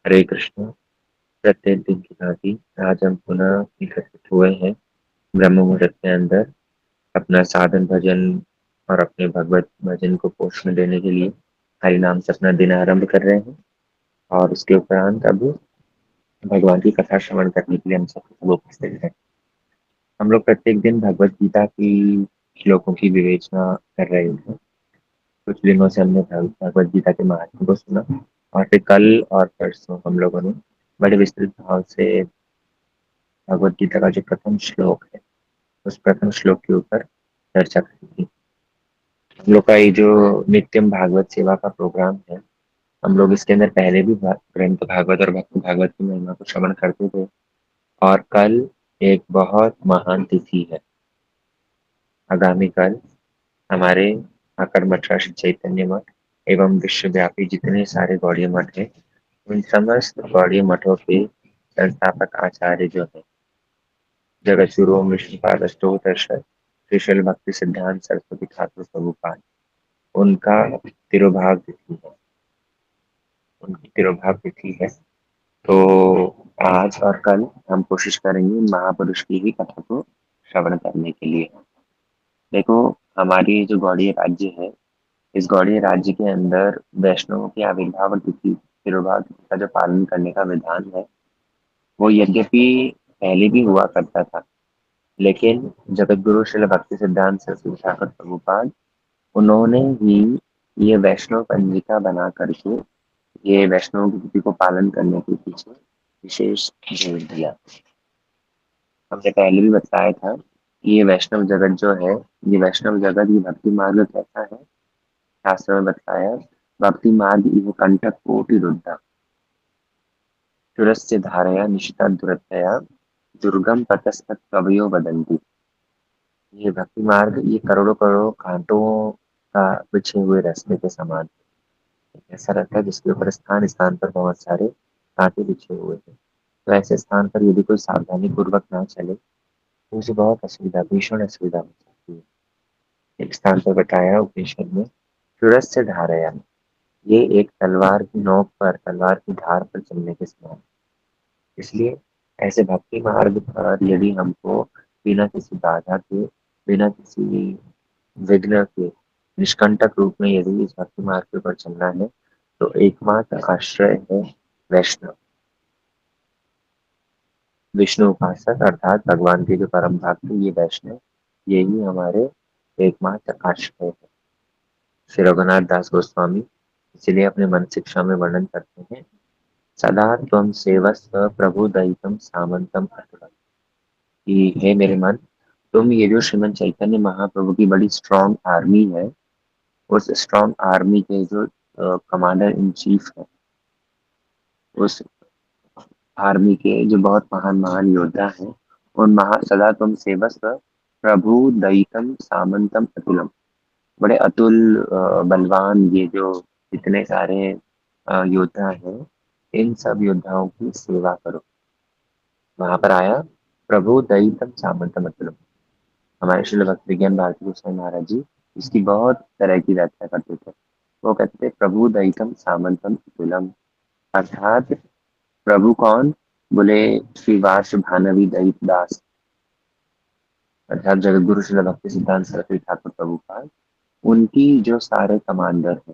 हरे कृष्ण। प्रत्येक दिन की भांति आज हम पुनः एकत्रित हुए हैं ब्रह्म मुहूर्त के अंदर अपना साधन भजन और अपने भगवत भजन को पोषण देने के लिए हरि नाम से अपना दिन आरंभ कर रहे हैं। और उसके उपरांत अब भगवान की कथा श्रवण करने के लिए हम सब उपस्थित हैं। हम लोग प्रत्येक दिन भगवत गीता की श्लोकों की विवेचना कर रहे थे। कुछ दिनों से हमने भगवत गीता के महात्म्य को सुना और फिर कल और परसों हम लोगों ने बड़े विस्तृत भाव से भगवत गीता का जो प्रथम श्लोक है उस प्रथम श्लोक के ऊपर चर्चा करी थी। हम लोग का ये जो नित्यम भागवत सेवा का प्रोग्राम है, हम लोग इसके अंदर पहले भी ग्रंथ भागवत और भक्त भागवत की महिमा को श्रवण करते थे। और कल एक बहुत महान तिथि है। आगामी कल हमारे आकड़ मठ श्री चैतन्य मठ एवं विश्वव्यापी जितने सारे गौड़ीय मठ है, उन समस्त गौड़ीय मठों के संस्थापक आचार्य जो है जगत गुरु ओम विष्णुपाद अष्टोत्तरशत श्री शैल भक्ति सिद्धांत सरस्वती ठाकुर प्रभुपाद, उनका तिरुभाव तिथि है। उनकी तिरुभाव तिथि है। तो आज और कल हम कोशिश करेंगे महापुरुष की ही कथा को श्रवण करने के लिए। देखो, हमारी जो गौड़ीय राज्य है, इस गौड़ीय राज्य के अंदर वैष्णवों की आविर्भाव तिथि तिरुभाव तिथि का जो पालन करने का विधान है, वो यद्यपि पहले भी हुआ करता था, लेकिन जगत गुरु श्रील भक्ति सिद्धांत सरस्वती ठाकुर प्रभुपाद, उन्होंने ही ये वैष्णव पंजिका बना करके ये वैष्णव की तिथि को पालन करने के पीछे विशेष जोर दिया। हमने पहले भी बताया था कि ये वैष्णव जगत जो है, ये वैष्णव जगत, ये भक्ति मार्ग कैसा है। शास्त्र में बताया, भक्ति मार्ग इव कंटक कोटि रुद्धा चुरस्य धारया निशिता दुरतया दुर्गम ततस्तत कवयो वदंती। ये भक्ति मार्ग ये करोड़ों करोड़ों कांटों का बिछे हुए रास्ते के समान है। ऐसा रहता है जिसके ऊपर स्थान स्थान पर बहुत सारे कांटे बिछे हुए हैं। तो ऐसे स्थान पर यदि कोई सावधानी पूर्वक ना चले तो उसे बहुत असुविधा, भीषण असुविधा हो सकती है। एक स्थान पर बताया उपनिषद में, चुरस से धारया, ये एक तलवार की नोक पर, तलवार की धार पर चलने के समान। इसलिए ऐसे भक्ति मार्ग पर यदि हमको बिना किसी बाधा के, बिना किसी विघ्न के, निष्कंटक रूप में यदि इस भक्ति मार्ग के ऊपर चलना है, तो एकमात्र आश्रय है वैष्णव, विष्णु उपासक अर्थात भगवान के जो परम भक्त ये वैष्णव, यही हमारे एकमात्र आश्रय है। श्री रघुनाथ दास गोस्वामी इसलिए अपने मन शिक्षा में वर्णन करते हैं, सदा त्वं सेवस्व प्रभु दयितम सामंतम अतुलम, कि हे मेरे मन, तुम ये जो श्रीमद चैतन्य महाप्रभु की बड़ी स्ट्रॉन्ग आर्मी है, उस स्ट्रॉन्ग आर्मी के जो कमांडर इन चीफ है, उस आर्मी के जो बहुत महान महान योद्धा हैं, उन महा सदा तुम सेवस्व प्रभु दयितम सामंतम अतुलम, बड़े अतुल बलवान ये जो इतने सारे योद्धा हैं, इन सब योद्धाओं की सेवा करो। वहां पर आया प्रभु दयितम सामंतम अतुलम। हमारे श्रील भक्ति विज्ञान भारती गोस्वामी महाराज जी इसकी बहुत तरह की व्याख्या करते थे। वो कहते थे प्रभु दयितम सामंतम अतुलम, अर्थात प्रभु कौन, बोले श्री वार्ष भानवी दयित दास, अर्थात जगत गुरु श्रील भक्ति सिद्धांत सरस्वती ठाकुर प्रभुपाद, उनकी जो सारे कमांडर है,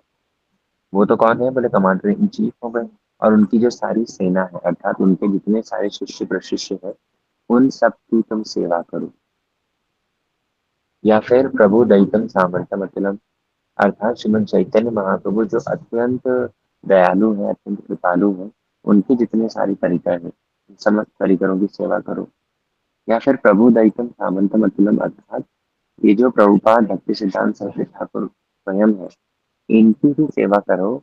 वो तो कौन है, बोले कमांडर इन चीफ हो गए। और उनकी जो सारी सेना है, अर्थात उनके जितने सारे शिष्य प्रशिष्य है, उन सब की तुम सेवा करो। या फिर प्रभु दैतम सामर्थ्यम अतुलम, अर्थात श्रीमद चैतन्य महाप्रभु जो अत्यंत दयालु है, अत्यंत कृपालु है, उनकी जितने सारी परिकर है, उन समस्त परिकरों की सेवा करो। या फिर प्रभु दैतम सामंतम अतुलम, अर्थात ये जो प्रभुपाद भक्ति सिद्धांत सरस्वती ठाकुर स्वयं है, इनकी ही सेवा करो,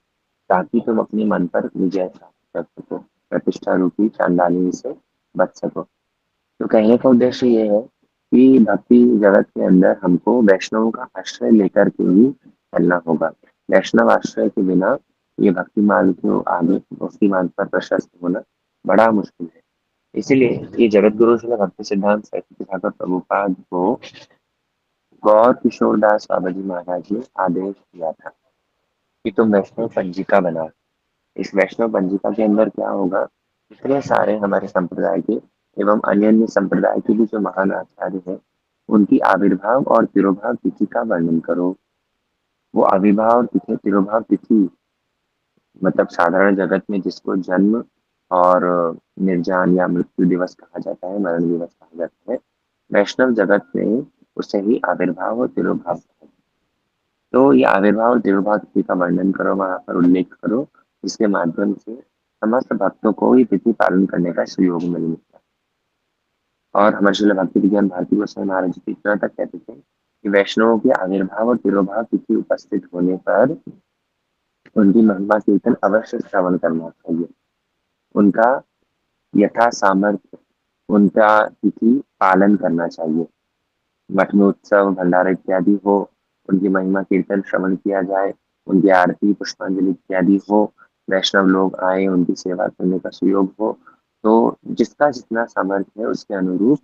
ताकि तुम अपने मन पर विजय प्राप्त कर सको, प्रतिष्ठा रूपी चांडाली से बच सको। तो कहने का उद्देश्य ये है कि भक्ति जगत के अंदर हमको वैष्णव का आश्रय लेकर के ही चलना होगा। वैष्णव आश्रय के बिना ये भक्ति मार्ग को आगे भक्ति मार्ग पर प्रशस्त होना बड़ा मुश्किल है। इसीलिए ये जगत गुरु श्री भक्ति सिद्धांत सरस्वती ठाकुर प्रभुपाद को गौर किशोर दास बाबा जी महाराज ने आदेश दिया था कि तुम वैष्णव पंजिका बनाओ। इस वैष्णव पंजिका के अंदर क्या होगा, इतने सारे हमारे संप्रदाय के एवं अन्य अन्य संप्रदाय के भी जो महान आचार्य हैं, उनकी आविर्भाव और तिरोभाव तिथि का वर्णन करो। वो आविर्भाव और तिरोभाव तिथि मतलब साधारण जगत में जिसको जन्म और निर्जान या मृत्यु दिवस कहा जाता है, मरण दिवस कहा जाता है, वैष्णव जगत में उसे ही आविर्भाव और तिरोभाव कहा जाता है। तो ये आविर्भाव और तिरोभाव तिथि का वर्णन करो, वहां पर उल्लेख करो, जिसके माध्यम से समस्त भक्तों को ये तिथि पालन करने का सुयोग मिलेगा। और हमारे श्रील भक्ति विज्ञान भारती गोस्वामी महाराज जी इतना तक कहते थे कि वैष्णवों के आविर्भाव और तिरोभाव तिथि उपस्थित होने पर उनकी महिमा कीर्तन अवश्य श्रवण करना चाहिए। उनका यथा सामर्थ्य उनका तिथि पालन करना चाहिए। मठ में उत्सव भंडारा इत्यादि हो, उनकी महिमा कीर्तन श्रवण किया जाए, उनकी आरती पुष्पांजलि इत्यादि हो, वैष्णव लोग आए, उनकी सेवा करने का सुयोग हो, तो जिसका जितना सामर्थ्य है उसके अनुरूप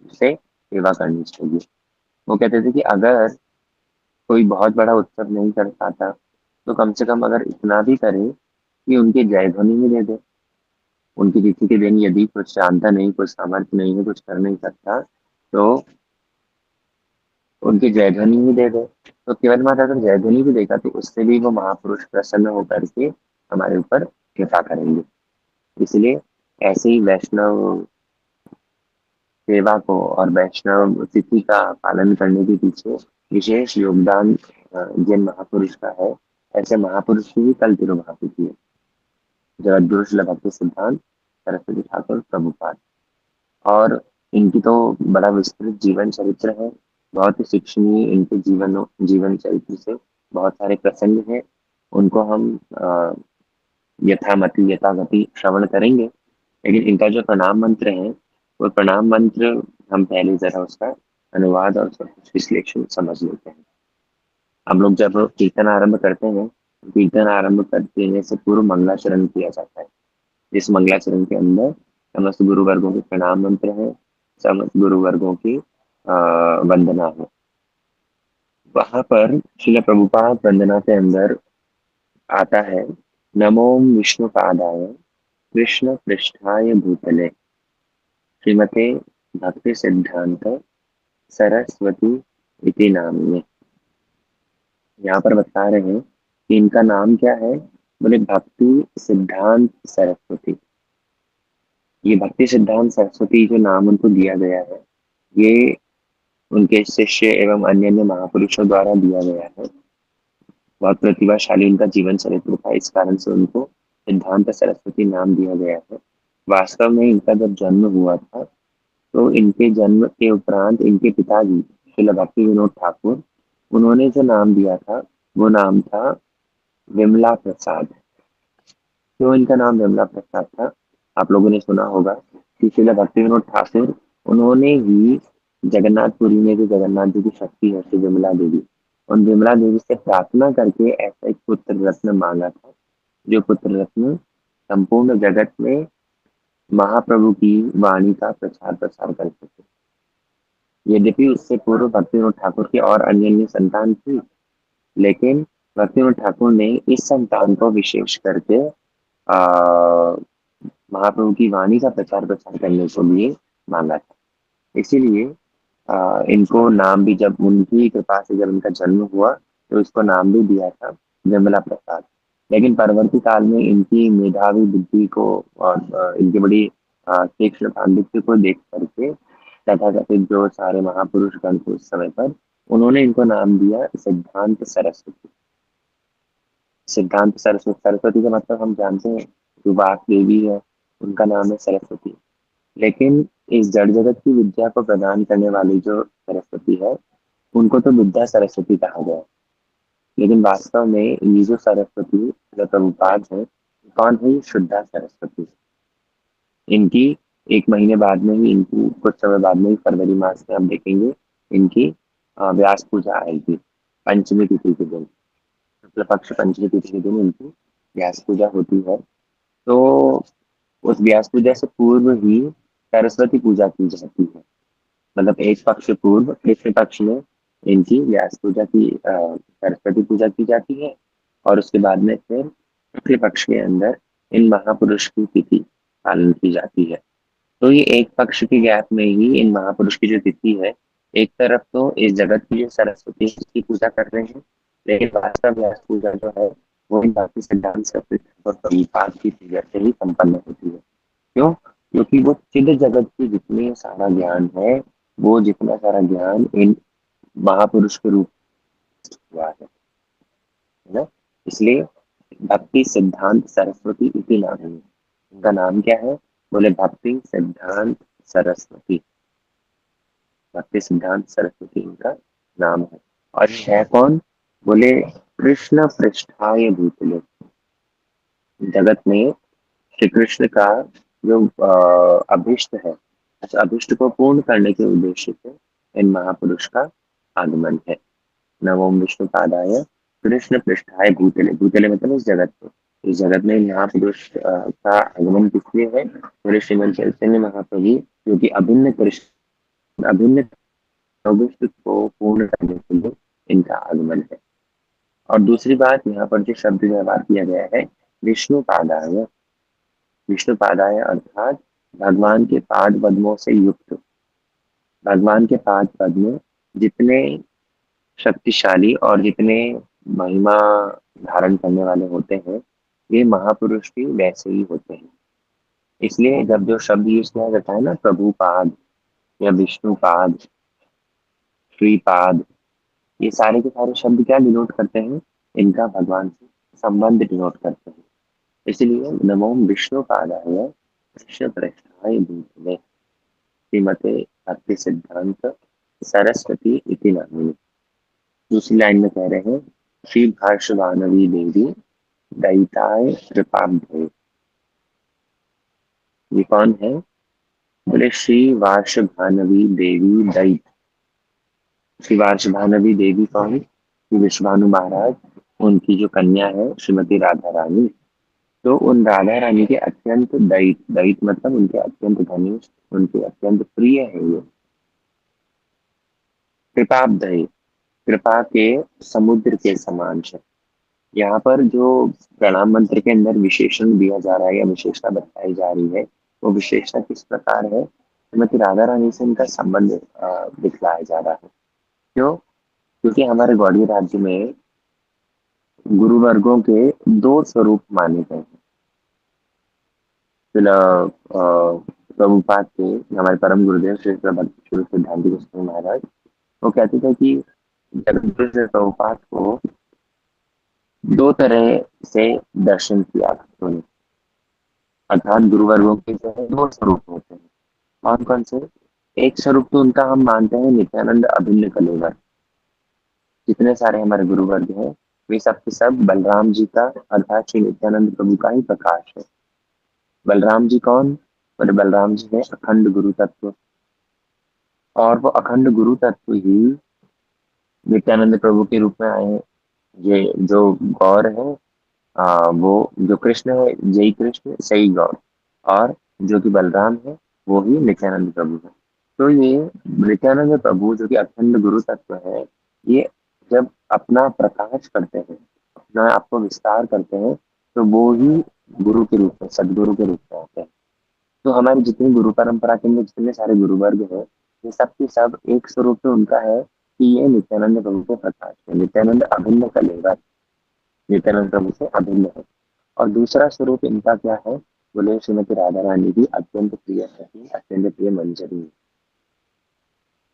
उसे सेवा करनी चाहिए। वो कहते थे कि अगर कोई बहुत बड़ा उत्सव नहीं कर पाता तो कम से कम अगर इतना भी करे कि उनके जय ध्वनि ही दे दे। उनकी तिथि के दिन यदि कुछ जानता नहीं, कुछ सामर्थ्य नहीं है, कुछ कर नहीं सकता, तो उनकी जय ध्वनि ही दे दे। तो केवल माता अगर जय ध्वनि भी देगा तो उससे भी वो महापुरुष प्रसन्न होकर के हमारे ऊपर कृपा करेंगे। इसलिए ऐसे ही वैष्णव सेवा को और वैष्णव तिथि का पालन करने के पीछे विशेष योगदान जिन महापुरुष का है, ऐसे महापुरुष की भी कल तिरुभाव तिथि है। जगद्गुरु श्रील भक्ति सिद्धांत सरस्वती ठाकुर प्रभुपाद। और इनकी तो बड़ा विस्तृत जीवन चरित्र है, बहुत ही शिक्षणीय इनके जीवन चरित्र से बहुत सारे प्रसंग हैं। उनको हम यथामति यथागति श्रवण करेंगे। लेकिन इनका जो प्रणाम मंत्र है, वो प्रणाम मंत्र हम पहले जरा उसका अनुवाद और उसका कुछ विश्लेषण समझ लेते हैं। हम लोग जब कीर्तन आरंभ करते हैं, कीर्तन आरंभ करने से पूर्व मंगलाचरण किया जाता है। इस मंगलाचरण के अंदर समस्त गुरु वर्गों के प्रणाम मंत्र है, समस्त गुरु वर्गों की वंदना है। वहां पर श्रील प्रभुपाद वंदना के अंदर आता है, नमो विष्णु पादाय कृष्ण पृष्ठाय भूतले श्रीमते भक्ति सिद्धांत सरस्वती इति नामिने। यहाँ पर बता रहे हैं कि इनका नाम क्या है, बोले भक्ति सिद्धांत सरस्वती। ये भक्ति सिद्धांत सरस्वती जो नाम उनको दिया गया है, ये उनके शिष्य एवं अन्य अन्य महापुरुषों द्वारा दिया गया है। बहुत प्रतिभाशाली उनका जीवन चरित्र था, इस कारण से उनको सिद्धांत सरस्वती नाम दिया गया है। वास्तव में इनका जब जन्म हुआ था, तो इनके जन्म के उपरांत इनके पिताजी श्रील भक्ति विनोद ठाकुर, उन्होंने जो नाम दिया था वो नाम था विमला प्रसाद। क्यों इनका नाम विमला प्रसाद था? आप लोगों ने सुना होगा कि श्रील भक्ति विनोद ठाकुर, उन्होंने ही जगन्नाथपुरी में जो जगन्नाथ जी की शक्ति है श्री विमला देवी, उन विमला देवी से प्रार्थना करके ऐसा एक पुत्र रत्न मांगा था, जो पुत्र रत्न संपूर्ण जगत में महाप्रभु की वाणी का प्रचार प्रसार कर सके। यद्यपि उससे पूर्व भक्तिविनोद ठाकुर की और अन्य अन्य संतान थी, लेकिन भक्तिविनोद ठाकुर ने इस संतान को विशेष करके महाप्रभु की वाणी का प्रचार प्रसार करने के लिए मांगा था। इसीलिए इनको नाम भी, जब उनकी कृपा से जब इनका जन्म हुआ तो इसको नाम भी दिया था विमला प्रसाद। लेकिन परवर्ती काल में इनकी मेधावी बुद्धि को और इनकी बड़ी तीक्ष्ण पांडित्य को देख करके तथाकथित जो सारे महापुरुष गण थे उस समय पर, उन्होंने इनको नाम दिया सिद्धांत सरस्वती। सिद्धांत सरस्वती, सरस्वती का मतलब हम जानते हैं जो वाक देवी है, उनका नाम है सरस्वती। लेकिन इस जड़ जगत की विद्या को प्रदान करने वाली जो सरस्वती है, उनको तो विद्या सरस्वती कहा गया। लेकिन वास्तव में ये जो सरस्वती जो प्रभुपाद है, कौन है? शुद्धा सरस्वती। इनकी एक महीने बाद में ही, इनकी कुछ समय बाद में ही, फरवरी मास में आप देखेंगे इनकी व्यास पूजा आएगी पंचमी तिथि के दिन। शुक्ल पक्ष पंचमी तिथि के दिन इनकी व्यास पूजा होती है। तो उस व्यास पूजा से पूर्व ही सरस्वती पूजा की जाती है। मतलब एक पक्ष पूर्व कृष्ण पक्ष में इनकी व्यास पूजा की सरस्वती पूजा की जाती है, और उसके बाद में फिर शुक्ल पक्ष के अंदर इन महापुरुष की तिथि पालन की जाती है। तो ये एक पक्ष के गैप में ही इन महापुरुष की जो तिथि है, एक तरफ तो इस जगत की जो सरस्वती है, उसकी पूजा कर रहे हैं, लेकिन वास्तव व्यास पूजा जो है वो इन भक्ति सिद्धांत सरस्वती और प्रभुपाद की पूजा से ही संपन्न होती है। क्यों? क्योंकि वो चिद जगत की जितनी सारा ज्ञान है, वो जितना सारा ज्ञान इन महापुरुष के रूप में हुआ है ना। इसलिए भक्ति सिद्धांत सरस्वती इति नाम है। उनका नाम क्या है? बोले भक्ति सिद्धांत सरस्वती। भक्ति सिद्धांत सरस्वती इनका नाम है। और ये है कौन? बोले कृष्ण पृष्ठाय भूतले। जगत में श्री कृष्ण का जो अभिष्ट है, उस अभिष्ट को पूर्ण करने के उद्देश्य से इन महापुरुष का आगमन है। नवों विष्णु पादाय कृष्ण पृष्ठाय भूतले। भूतले मतलब इस जगत में, इस जगत में महापुरुष का आगमन किस लिए है? बोले श्रीमद चैतन्य महाप्रभु जो कि अभिन्न कृष्ण, अभिन्न विष्णु को पूर्ण करने के लिए इनका आगमन है। और दूसरी बात, यहाँ पर जो शब्द व्यवहार किया गया है विष्णु पादाय, विष्णु पादाय अर्थात भगवान के पाद पद्मों से युक्त। भगवान के पाद पद्म जितने शक्तिशाली और जितने महिमा धारण करने वाले होते हैं, ये महापुरुष भी वैसे ही होते हैं। इसलिए जब जो शब्द यूज किया जाता है ना, प्रभुपाद या विष्णुपाद, श्रीपाद, ये सारे के सारे शब्द क्या डिनोट करते हैं? इनका भगवान से संबंध डिनोट करते हैं। इसलिए नमो विष्णुपादाय कृष्ण प्रेष्ठाय भूतले श्रीमते भक्ति सिद्धांत सरस्वती इति नामिनी। दूसरी लाइन में कह रहे हैं श्री भाष्यवानवी देवी दयिताय कृपाब्धे। ये कौन है? बोले श्री वार्ष भानवी देवी दयित। श्री वार्ष भानवी देवी कौन? श्री विश्वानु महाराज, उनकी जो कन्या है श्रीमती राधा रानी। तो उन राधा रानी के अत्यंत दयित, दयित मतलब उनके अत्यंत घनिष्ठ, उनके अत्यंत प्रिय है ये। कृपाब्धे, कृपा के समुद्र के समान है। यहाँ पर जो प्रणाम मंत्र के अंदर विशेषण दिया जा रहा है या विशेषता बताई जा रही है, वो विशेषता किस प्रकार है? श्रीमती राधा रानी से इनका संबंध दिखलाया जा रहा है। क्यों? क्योंकि हमारे गौड़ीय राज्य में गुरु वर्गों के दो स्वरूप माने गए हैं। प्रभुपाद के, हमारे परम गुरुदेव श्री भक्ति सिद्धांत गोस्वामी महाराज, वो कहते थे कि जगत गुरु से प्रभुपाद को दो तरह से दर्शन किया उन्होंने। अर्थात गुरु वर्गों के जो है दो स्वरूप होते हैं। कौन कौन से? एक स्वरूप तो उनका हम मानते हैं नित्यानंद अभिन्न कलेवर। जितने सारे हमारे गुरु वर्ग हैं, वे सब के सब बलराम जी का अर्थात श्री नित्यानंद प्रभु का ही प्रकाश है। बलराम जी कौन? बोले बलराम जी है अखंड गुरु तत्व। और वो अखंड गुरु तत्व ही नित्यानंद प्रभु के रूप में आए हैं। ये जो गौर है, वो जो कृष्ण है, जय कृष्ण सही गौर, और जो कि बलराम है वो ही नित्यानंद प्रभु है। तो ये नित्यानंद प्रभु जो कि अखंड गुरु तत्व है, ये जब अपना प्रकाश करते हैं, अपना आपको विस्तार करते हैं, तो वो ही गुरु के रूप में, सदगुरु के रूप में आते हैं। तो हमारी जितनी गुरु परंपरा के अंदर जितने सारे गुरु वर्ग है, ये सब के सब एक स्वरूप तो उनका है कि ये नित्यानंद प्रभु के प्रकाश है। नित्यानंद अभिन्न कलेगा, नित्यानंद प्रभु से अभिन्न है। और दूसरा स्वरूप इनका क्या है? बोले श्रीमती राधा रानी की अत्यंत प्रिय सखी, अत्यंत प्रिय मंजरी।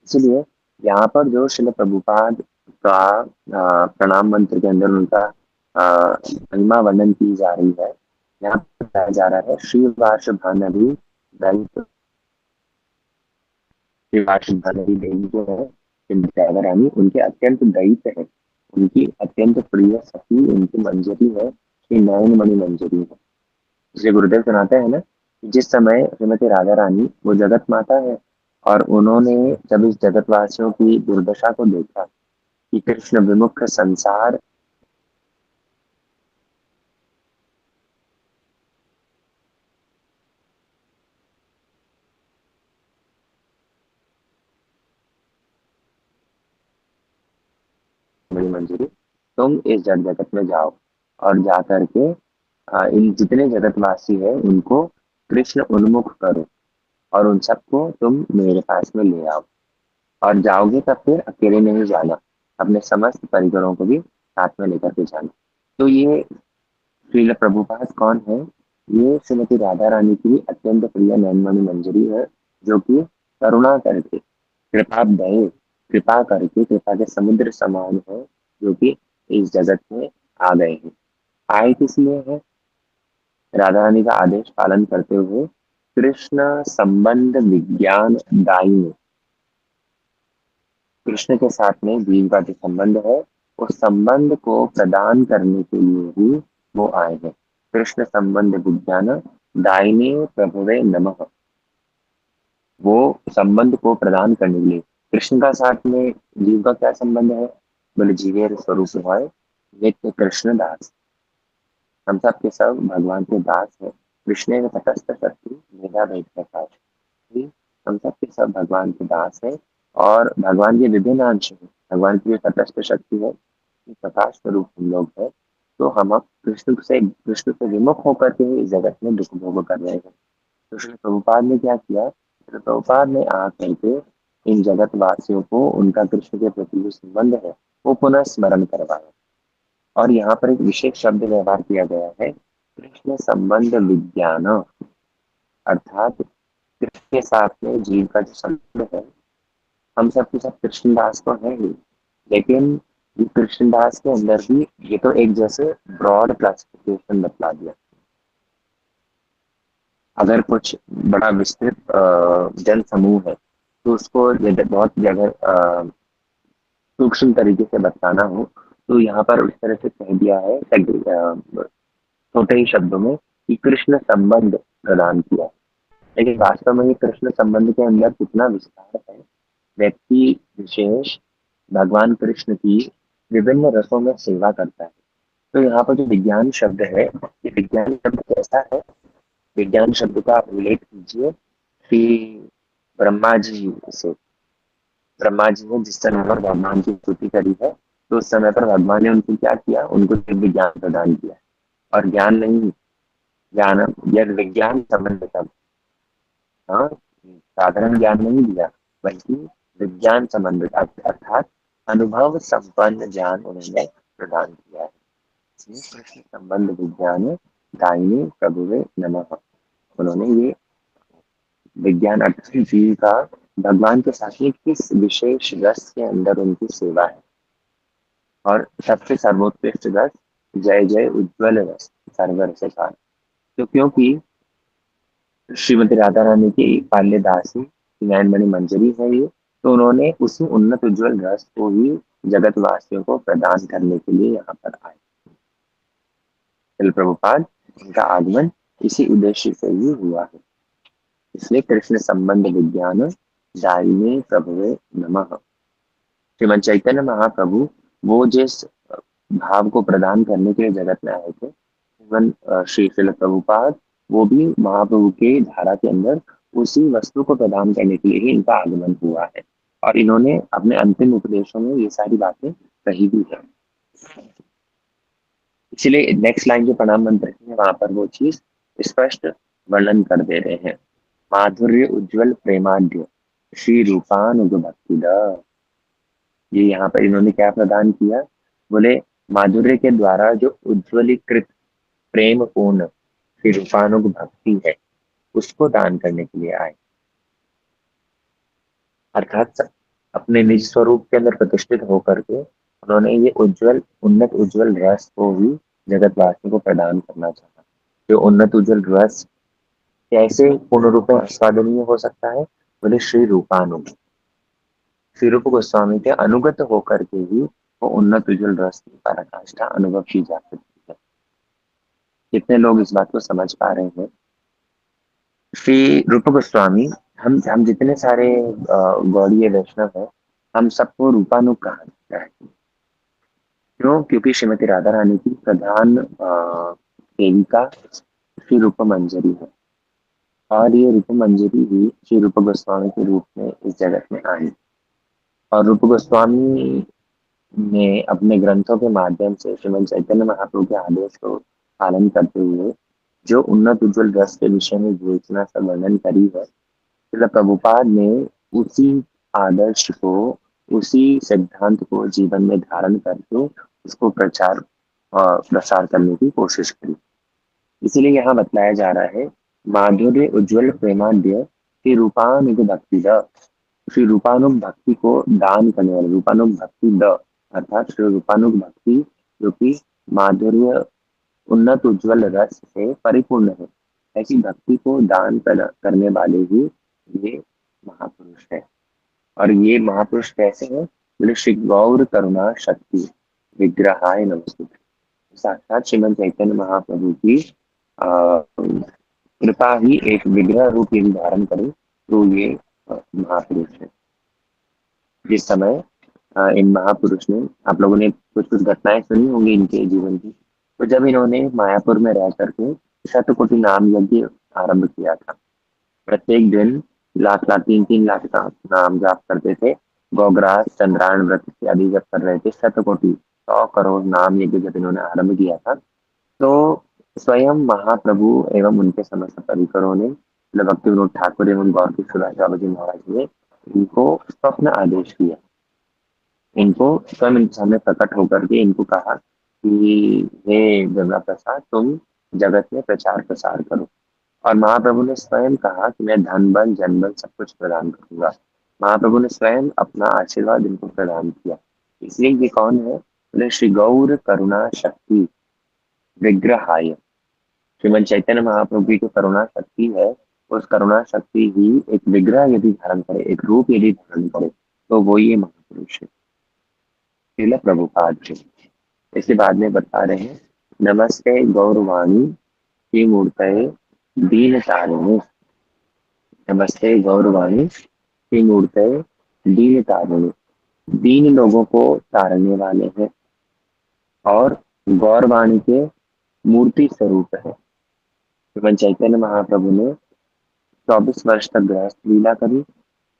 इसलिए यहाँ पर जो श्रील प्रभुपाद का प्रणाम मंत्र के अंदर उनका महिमा वर्णन की जा रही है, यहाँ पर बताया जा रहा है श्री वार्ष भानवी दलित, श्री वार्ष भानवी देवी जो है श्रीमती राधा रानी, उनके अत्यंत दयित है, उनकी अत्यंत प्रिय सखी उनकी मंजरी है, श्री नयन मणि मंजरी है। श्री गुरुदेव सुनाते हैं ना कि जिस समय श्रीमती राधा रानी वो जगत माता है, और उन्होंने जब इस जगत वासियों की दुर्दशा को देखा कि कृष्ण विमुख संसार मेरी मंजूरी, तुम इस जड़ जगत में जाओ और जा करके इन जितने जगतवासी है उनको कृष्ण उन्मुख करो और उन सबको तुम मेरे पास में ले आओ। और जाओगे तब फिर अकेले नहीं जाना, अपने समस्त परिजनों को भी साथ में लेकर के जाना। तो ये श्रील प्रभुपाद कौन है? ये श्रीमती राधा रानी की अत्यंत प्रिय नैनमणि मंजरी है, जो कि करुणा करके, कृपा दये, कृपा करके कृपा के समुद्र समान है, जो कि इस जगत में आ गए हैं। आए किस लिए है? राधा रानी का आदेश पालन करते हुए कृष्ण संबंध विज्ञान दायिनी, कृष्ण के साथ में जीव का जो संबंध है उस संबंध को प्रदान करने के लिए ही वो आए हैं। कृष्ण संबंध विज्ञान दायिने प्रभुवे नमः। वो संबंध को प्रदान करने के लिए, कृष्ण का साथ में जीव का क्या संबंध है? बोले जीवेर स्वरूप है नित्य कृष्ण दास। हम सब के सब भगवान के दास है। कृष्ण में तटस्थ शक्ति मेधा भेद प्रकाश, कि हम सब के सब भगवान के दास है और भगवान के विभिन्न अंश है। भगवान की जो तटस्थ शक्ति है, प्रकाश स्वरूप हम लोग है। तो हम अब कृष्ण से विमुख होकर के इस जगत में दुख भोग कर रहे हैं। तो श्री प्रभुपाद ने क्या किया? श्री प्रभुपाद ने आकर के इन जगत वासियों को उनका कृष्ण के प्रति जो संबंध है वो पुनः स्मरण करवाया। और यहाँ पर एक विशेष शब्द व्यवहार किया गया है, कृष्ण संबंध विज्ञान, अर्थात कृष्ण के साथ में जीव का जो संबंध है, हम सब के सब कृष्णदास तो है ही, लेकिन ये कृष्णदास के अंदर भी ये तो एक जैसे ब्रॉड क्लासिफिकेशन बतला दिया। अगर कुछ बड़ा विस्तृत जन समूह है तो उसको बहुत जगह सूक्ष्म तरीके से बताना हो तो यहाँ पर उस तरह से कह दिया है छोटे ही शब्दों में कि कृष्ण संबंध प्रदान किया। लेकिन वास्तव में ये कृष्ण संबंध के अंदर कितना विस्तार है। व्यक्ति विशेष भगवान कृष्ण की विभिन्न रसों में सेवा करता है। तो यहाँ पर जो विज्ञान शब्द है, ये विज्ञान शब्द कैसा है? विज्ञान शब्द का आप रिलेट कीजिए कि ब्रह्मा जी से, ब्रह्मा जी ने जिस समय पर भगवान की स्तुति करी है तो उस समय पर भगवान ने उनको क्या किया? उनको दिव्य ज्ञान प्रदान किया। और ज्ञान नहीं, ज्ञान यह विज्ञान संबंध का, हाँ, साधारण ज्ञान नहीं दिया बल्कि विज्ञान संबंध अर्थात अनुभव संपन्न ज्ञान उन्होंने प्रदान किया है। कृष्ण संबंध विज्ञान दायिने प्रभुवे नमः। उन्होंने ये विज्ञान अर्थात जीव का भगवान के साथ में किस विशेष रस के अंदर उनकी सेवा है। और सबसे सर्वोत्कृष्ट रस जय जय उज्ज्वल रस सर्वर से सार। तो क्योंकि श्रीमती राधा रानी की बाल्य दासी नैनमणि मंजरी है ये, तो उन्होंने उसी उन्नत उज्ज्वल रस को ही जगत वासियों को प्रदान करने के लिए यहाँ पर आए। शिल प्रभुपाद, इनका आगमन इसी उद्देश्य से ही हुआ है। इसलिए कृष्ण संबंध विज्ञान दायिने प्रभुवे नमः। श्रीमद चैतन्य महाप्रभु वो जिस भाव को प्रदान करने के लिए जगत में आए थे, इवन श्री शिल प्रभुपाद वो भी महाप्रभु के धारा के अंदर उसी वस्तु को प्रदान करने के लिए ही इनका आगमन हुआ है। और इन्होंने अपने अंतिम उपदेशों में ये सारी बातें कही भी है। इसलिए नेक्स्ट लाइन जो प्रणाम मंत्र है वहां पर वो चीज स्पष्ट वर्णन कर दे रहे हैं। माधुर्य उज्ज्वल प्रेमाढ्य श्री रूपानुग भक्ति, ये यहाँ पर इन्होंने क्या प्रदान किया? बोले माधुर्य के द्वारा जो उज्ज्वलीकृत प्रेम पूर्ण श्री रूपानुग भक्ति है उसको दान करने के लिए आए। अर्थात अपने निज स्वरूप के अंदर प्रतिष्ठित होकर के उन्होंने ये उज्जवल उन्नत उज्जवल रस को ही जगतवासियों को प्रदान करना चाहा। जो उन्नत उज्जवल रस कैसे पूर्ण रूप में आस्वादनीय हो सकता है? बोले श्री रूपानुग, श्री रूप गोस्वामी के अनुगत होकर के ही वो उन्नत उज्जवल रस की पराकाष्ठा अनुभव की जा सकती है। कितने लोग इस बात को समझ पा रहे हैं? श्री रूप गोस्वामी, हम जितने सारे गौड़ीय वैष्णव है, हम सबको रूपानुग कहा जाता है। क्यों? क्योंकि श्रीमती राधा रानी की प्रधान सेविका श्री रूप मंजरी है और ये रूप मंजरी ही श्री रूप गोस्वामी के रूप में इस जगत में आई। और रूप गोस्वामी ने अपने ग्रंथों के माध्यम से श्रीमद चैतन्य महाप्रभु के आदेश को पालन करते हुए जो उन्नत उज्जवल रस के विषय में विवेचना का वर्णन करी है, श्रील प्रभुपाद ने उसी आदर्श को, उसी सिद्धांत को जीवन में धारण करके उसको प्रसार करने की कोशिश करी। इसीलिए यहाँ बतलाया जा रहा है, माधुर्य उज्जवल प्रेमाद्य श्री रूपानुग भक्ति द, श्री रूपानुग भक्ति को दान करने वाले, रूपानुग भक्ति द अर्थात श्री रूपानुग भक्ति जो कि माधुर्य उन्नत उज्जवल रस से परिपूर्ण है, ऐसी भक्ति को दान करने वाले ही ये महापुरुष है। और ये महापुरुष कैसे हैं? बोले श्री गौर करुणा शक्ति विग्रहाय नमस्ते। साक्षात श्रीमद चैतन्य महाप्रभु की कृपा ही एक विग्रह रूप यदि धारण करे तो ये महापुरुष है। जिस समय इन महापुरुष ने, आप लोगों ने कुछ कुछ घटनाएं सुनी होंगी इनके जीवन की, तो जब इन्होंने मायापुर में रह करके शतकोटि नाम यज्ञ आरंभ किया था, प्रत्येक दिन लाख लाख 3-3 लाख का नाम जाप करते थे, गौग्रास चंद्रायण व्रत इत्यादि जब कर रहे थे, शतकोटि 100 करोड़ नाम यज्ञ जब इन्होंने आरंभ किया था, तो स्वयं महाप्रभु एवं उनके समस्त परिकरों ने, मतलब भक्ति विनोद ठाकुर एवं गौर किशोर राजा जी महाराज ने इनको स्वप्न आदेश किया। इनको स्वयं इन सामने प्रकट होकर के इनको कहा कि हे गंगा प्रसाद, तुम जगत में प्रचार प्रसार करो। और महाप्रभु ने स्वयं कहा कि मैं धन बल जन बल सब कुछ प्रदान करूंगा। महाप्रभु ने स्वयं अपना आशीर्वाद इनको प्रदान किया। इसलिए ये कौन है? बोले श्री गौर करुणा शक्ति विग्रहाय। श्रीमद चैतन्य महाप्रभु की जो करुणा शक्ति है, उस करुणा शक्ति ही एक विग्रह यदि धारण करे, एक रूप यदि धारण करे, तो वो ये महापुरुष है, श्रील प्रभुपाद जी। इसके बाद में बता रहे हैं, नमस्ते गौरवाणी की मूर्तये दीन तारिणी। नमस्ते गौरवाणी की मूर्तये दीन तारिणी। दीन लोगों को तारने वाले हैं और गौरवाणी के मूर्ति स्वरूप है। श्रीमद चैतन्य महाप्रभु ने 24 वर्ष तक गृहस्थ लीला करी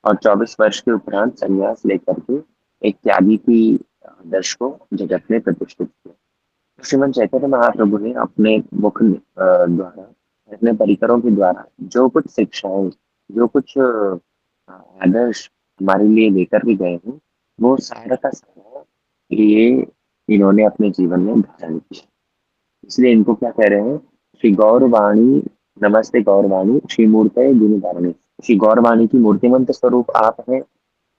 और 24 वर्ष के उपरांत संन्यास लेकर के एक त्यागी की आदर्श को जगत में प्रतिष्ठित किया। श्रीमद चैतन्य महाप्रभु ने अपने मुख द्वारा, अपने परिकरों के द्वारा जो कुछ शिक्षाएं, जो कुछ आदर्श हमारे लिए लेकर के गए हैं, वो सारा का सारा ये इन्होंने अपने जीवन में धारण किया। इसलिए इनको क्या कह रहे हैं? श्री गौरवाणी, नमस्ते गौरवाणी श्री मूर्तये दीन तारिणी। श्री गौरवाणी की मूर्तिमंत स्वरूप आप हैं।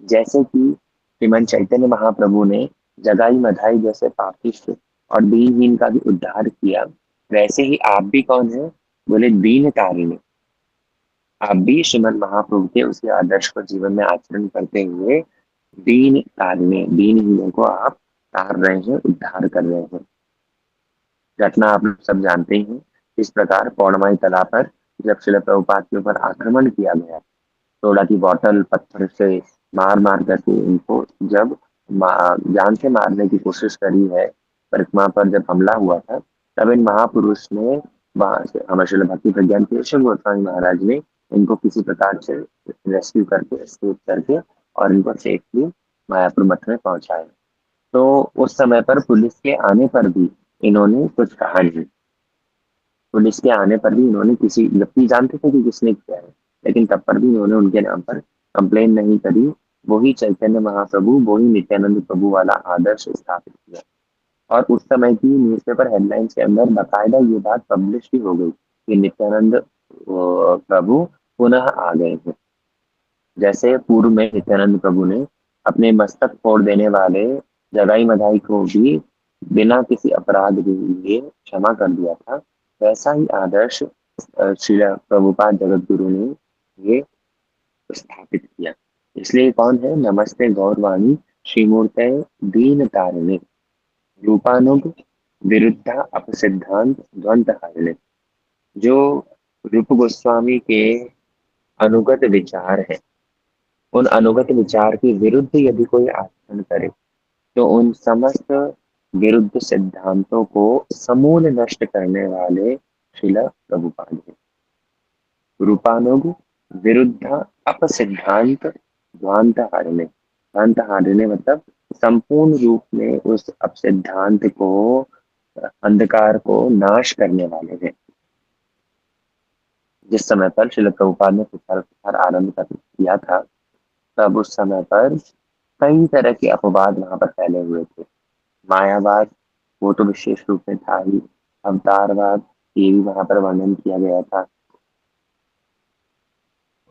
जैसे कि श्रीमद चैतन्य महाप्रभु ने जगाई मधाई जैसे पापिष्ट और दीनहीन का भी उद्धार किया, वैसे ही आप भी कौन है? बोले दीन तारिणी। आप भी श्रीमद महाप्रभु के उसी आदर्श को जीवन में आचरण करते हुए दीन तारिणी, दीनहीनों को आप तार रहे हैं, उद्धार कर रहे हैं। घटना आप लोग सब जानते ही हैं। इस प्रकार पौर्णमाई तालाब पर जब श्रील प्रभुपाद के ऊपर आक्रमण किया गया, सोडा की बोतल पत्थर से मार मार करके इनको जब जान से मारने की कोशिश करी है, परिक्रमा पर जब हमला हुआ था, तब इन महापुरुष ने वहां से हमारे श्रील भक्ति प्रज्ञान केशव गोस्वामी महाराज ने इनको किसी प्रकार से रेस्क्यू करके, एस्केप करके और इनको सेफली मायापुर मठ में पहुंचाया। तो उस समय पर पुलिस के आने पर भी इन्होंने कुछ कहा नहीं। पुलिस के आने पर भी इन्होंने किसी, जबकि जानते थे कि किसने किया है, लेकिन तब पर भी इन्होंने उनके नाम पर कंप्लेन नहीं करी। वही चैतन्य महाप्रभु, वही नित्यानंद प्रभु वाला आदर्श स्थापित किया। और उस समय की न्यूज़पेपर हेडलाइंस के अंदर बाकायदा ये बात पब्लिश भी हो गई कि नित्यानंद प्रभु पुनः आ गए हैं। जैसे पूर्व में नित्यानंद प्रभु ने अपने मस्तक फोड़ देने वाले जगाई मधाई को भी बिना किसी अपराध के लिए क्षमा कर दिया था, वैसा ही आदर्श श्री प्रभुपाद जगत गुरु ने ये स्थापित किया। इसलिए कौन है? नमस्ते गौरवाणी श्रीमूर्तये दीन तारिणे रूपानुग विरुद्धा अपसिद्धांत द्वंद हारिणे। जो रूप गोस्वामी के अनुगत विचार है, उन अनुगत विचार के विरुद्ध यदि कोई आचरण करे, तो उन समस्त विरुद्ध सिद्धांतों को समूल नष्ट करने वाले श्रील प्रभुपाद हैं। रूपानुग विरुद्ध अपसिद्धांत ध्वांत हारिणे। ध्वांत हारिणे मतलब संपूर्ण रूप में उस अपसिद्धांत को अंधकार को नाश करने वाले हैं। जिस समय पर श्रील प्रभुपाद ने प्रचार प्रसार आरंभ कर किया था, तब उस समय पर कई तरह के अपवाद वहां पर फैले हुए थे। मायावाद, वो तो विशेष रूप में था ही। अवतारवाद, ये भी वहां पर वर्णन किया गया था।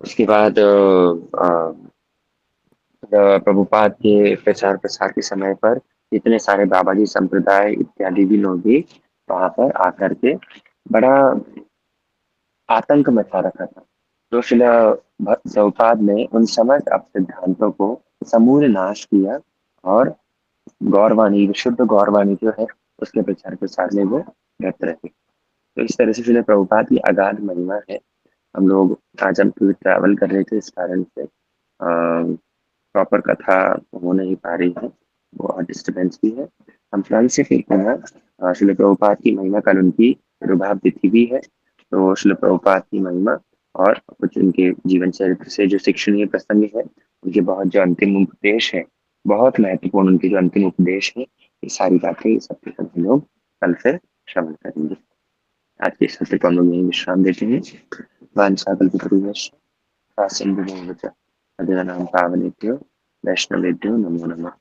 उसके बाद प्रभुपाद के प्रचार प्रसार के समय पर इतने सारे बाबाजी संप्रदाय इत्यादि भी लोग भी वहां पर आकर के बड़ा आतंक मचा रखा था। तो शिला प्रभुपाद ने उन समस्त सिद्धांतों को समूल नाश किया और गौरवाणी, विशुद्ध गौरवाणी जो है, उसके प्रचार प्रसार में वो रत रहे। तो इस तरह से शिला प्रभुपाद की अगाध महिमा है। हम लोग आज हम ट्रैवल कर रहे थे, इस कारण से प्रॉपर कथा हो नहीं पा रही है, बहुत डिस्टर्बेंस भी है। हम कल से फिर पुनः शिल प्रभुपाद की महिमा, कल उनकी प्रभाव तिथि भी है। तो शिल प्रभुपाद की महिमा और कुछ उनके जीवन चरित्र से जो शिक्षणीय प्रसंग है, उनके बहुत जो अंतिम उपदेश है, बहुत महत्वपूर्ण उनके जो अंतिम उपदेश है, ये सारी बातें, ये सब के सब हम लोग कल फिर श्रवण करेंगे। आज के सत्र को हम लोग यही विश्राम देते हैं। वांछा कल्पतरुभ्यश्च कृपा सिंधुभ्यो अदिति नाम पावनेभ्यो वैष्णवेभ्यो नमो नमः।